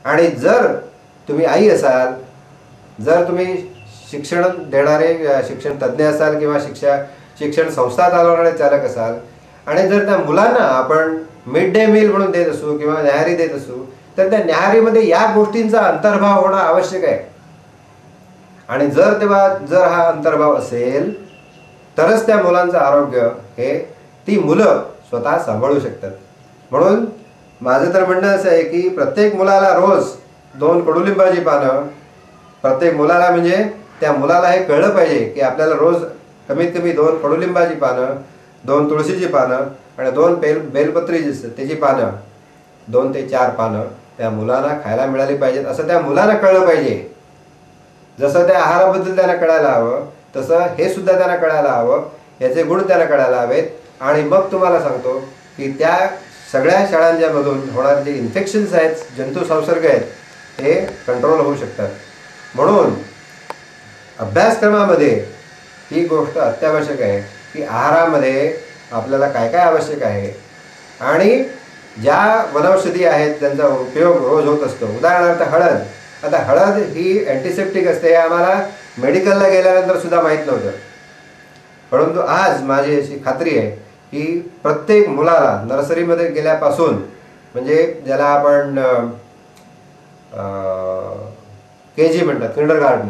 आणि जर तुम्ही आई असाल, जर तुम्ही शिक्षण देणारे शिक्षण तज्ज्ञ असाल किंवा शिक्षण संस्था चालवणारे चालक असाल आणि जर त्या मुलांना आपण मिड डे मील म्हणून देत असू किंवा न्याहारी देत असू, तर त्या न्याहारीमध्ये या गोष्टींचा अंतर्भाव होणं आवश्यक आहे. आणि जर हा अंतर्भाव असेल तरच त्या मुलांचं आरोग्य हे ती मुलं स्वतः सांभाळू शकतात. म्हणून माझं तर म्हणणं असं आहे की प्रत्येक मुलाला रोज 2 कडुलिंबाची पानं, प्रत्येक मुलाला म्हणजे त्या मुलाला हे कळलं पाहिजे की आपल्याला रोज कमीत कमी 2 कडुलिंबाची पानं, 2 तुळशीची पानं आणि 2 बेलपत्री जी असतात त्याची पानं, 2 ते 4 पानं त्या मुलांना खायला मिळाली पाहिजेत असं त्या मुलांना कळलं पाहिजे. जसं त्या आहाराबद्दल त्यांना कळायला हवं तसं हे सुद्धा त्यांना कळायला हवं, याचे गुण त्यांना कळायला हवेत. आणि मग तुम्हाला सांगतो की त्या सगळ्या शाळांच्या मधून होणारे जे इन्फेक्शन्स आहेत, जंतू संसर्ग आहेत, हे कंट्रोल होऊ शकतात. म्हणून अभ्यासक्रमामध्ये ही गोष्ट अत्यावश्यक आहे की आहारामध्ये आपल्याला काय काय आवश्यक आहे आणि ज्या वनौषधी आहेत त्यांचा उपयोग रोज होत असतो. उदाहरणार्थ हळद. आता हळद ही अँटीसेप्टिक असते, हे आम्हाला मेडिकलला गेल्यानंतर सुद्धा माहीत नव्हतं. परंतु आज माझी अशी खात्री आहे की प्रत्येक मुलाला नर्सरीमध्ये गेल्यापासून, म्हणजे ज्याला आपण KG म्हणतात, किंडरगार्टन,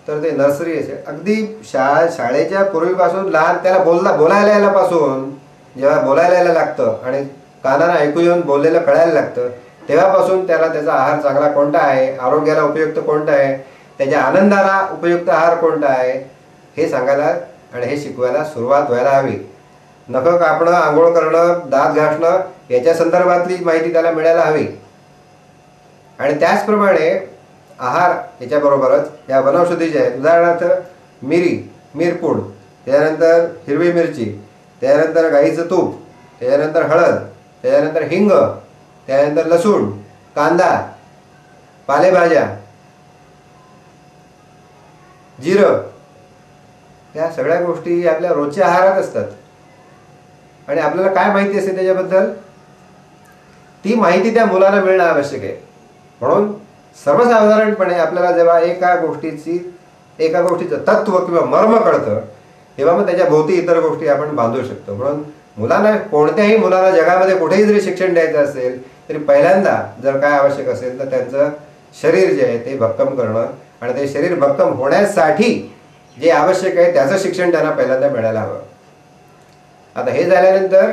तर ते नर्सरी असेल, अगदी शाळेच्या पूर्वीपासून लहान त्याला बोलायला यायलापासून, जेव्हा बोलायला यायला लागतं आणि कानानं ऐकू येऊन बोललेलं कळायला लागतं तेव्हापासून त्याला त्याचा आहार चांगला कोणता आहे, आरोग्याला उपयुक्त कोणता आहे, त्याच्या आनंदाला उपयुक्त आहार कोणता आहे हे सांगायला आणि हे शिकवायला सुरुवात व्हायला हवी. नखं कापणं, आंघोळ करणं, दात घासणं याच्या संदर्भातली माहिती त्याला मिळायला हवी. आणि त्याचप्रमाणे आहार याच्याबरोबरच या वनौषधी जे आहेत, उदाहरणार्थ मिरपूड, त्याच्यानंतर हिरवी मिरची, त्याच्यानंतर गाईचं तूप, त्याच्यानंतर हळद, त्याच्यानंतर हिंग, त्यानंतर लसूण, कांदा, पालेभाज्या, जिरं, या सगळ्या गोष्टी आपल्या रोजच्या आहारात असतात. आणि आपल्याला काय माहिती असते त्याच्याबद्दल, ती माहिती त्या मुलांना मिळणं आवश्यक आहे. म्हणून सर्वसाधारणपणे आपल्याला जेव्हा एका गोष्टीचं तत्व किंवा मर्म कळतं तेव्हा मग त्याच्या भोवती इतर गोष्टी आपण बांधू शकतो. म्हणून कोणत्याही मुलाला जगामध्ये कुठेही जरी शिक्षण द्यायचं असेल तरी पहिल्यांदा जर काय आवश्यक असेल तर त्यांचं शरीर जे आहे ते भक्कम करणं, आणि ते शरीर भक्कम होण्यासाठी जे आवश्यक आहे त्याचं शिक्षण त्यांना पहिल्यांदा मिळायला हवं. आता हे झाल्यानंतर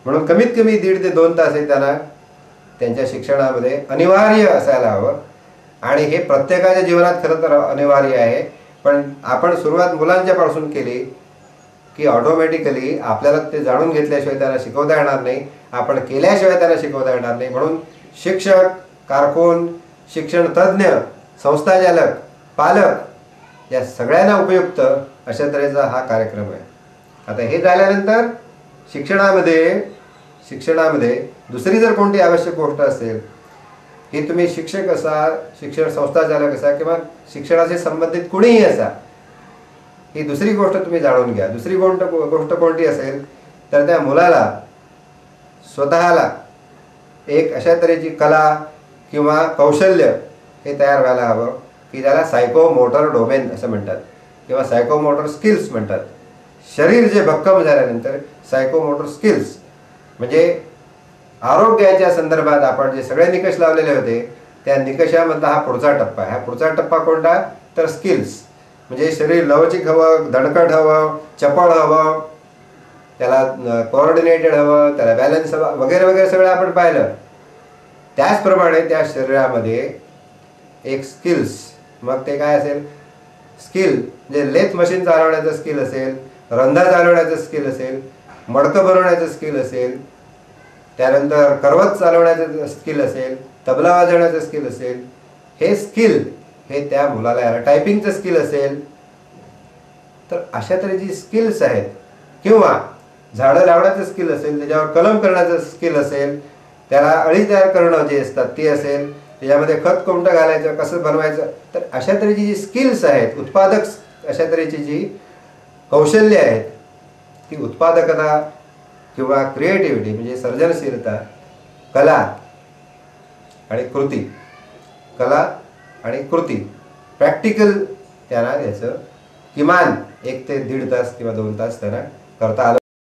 म्हणून कमीत कमी 1.5 ते 2 तास हे त्यांना त्यांच्या शिक्षणामध्ये अनिवार्य असायला हवं. आणि हे प्रत्येकाच्या जीवनात खरं तर अनिवार्य आहे. पण आपण सुरुवात मुलांच्यापासून केली की ऑटोमॅटिकली आपल्याला ते जाणून घेतल्याशिवाय त्यांना शिकवता येणार नाही, आपण केल्याशिवाय त्यांना शिकवता येणार नाही. म्हणून शिक्षक, कारकून, शिक्षण तज्ज्ञ, संस्थाचालक, पालक या सगळ्यांना उपयुक्त अशा तऱ्हेचा हा कार्यक्रम आहे. आता हे झाल्यानंतर शिक्षणामध्ये दुसरी जर कोणती आवश्यक गोष्ट असेल की तुम्ही शिक्षक असा, शिक्षण संस्थाचालक असा किंवा शिक्षणाशी संबंधित कुणीही असा, ही दुसरी गोष्ट तुम्ही जाणून घ्या. दुसरी गोष्ट कोणती असेल तर त्या मुलाला स्वतःला एक अशा तऱ्हेची कला किंवा कौशल्य हे तयार व्हायला हवं की त्याला सायकोमोटर डोमेन असं म्हणतात किंवा सायकोमोटर स्किल्स म्हणतात. शरीर जे भक्कम झाल्यानंतर सायकोमोटर स्किल्स म्हणजे आरोग्याच्या संदर्भात आपण जे सगळे निकष लावलेले होते त्या निकषामधला हा पुढचा टप्पा आहे. हा पुढचा टप्पा कोणता तर स्किल्स, म्हणजे शरीर लवचिक हवं, धडकट हवं, चपळ हवं, त्याला कोऑर्डिनेटेड हवं, त्याला बॅलन्स हवा वगैरे वगैरे सगळं आपण पाहिलं. त्याचप्रमाणे त्या शरीरामध्ये एक स्किल्स, मग ते काय असेल, स्किल म्हणजे लेथ मशीन चालवण्याचं स्किल असेल, रंधा चालवण्याचं स्किल असेल, मडकं बनवण्याचं स्किल असेल, त्यानंतर करवत चालवण्याचं स्किल असेल, तबला वाजवण्याचं स्किल असेल, हे स्किल हे त्या मुलाला याला टायपिंगचं स्किल असेल. तर अशा तऱ्हेची स्किल्स आहेत. किंवा झाडं लावण्याचं स्किल असेल, त्याच्यावर कलम करण्याचं स्किल असेल, त्याला अळी तयार करणं जे असतात ती असेल, त्याच्यामध्ये खत कोणतं घालायचं, कसं बनवायचं. तर अशा तऱ्हेची जी स्किल्स आहेत, उत्पादक अशा तऱ्हेची जी कौशल्य आहेत, ती उत्पादकता किंवा क्रिएटिव्हिटी म्हणजे सर्जनशीलता, कला आणि कृती कला आणि कृती प्रॅक्टिकल त्यांना याचं किमान 1 ते 1.5 तास किंवा 2 तास त्यांना करता आलं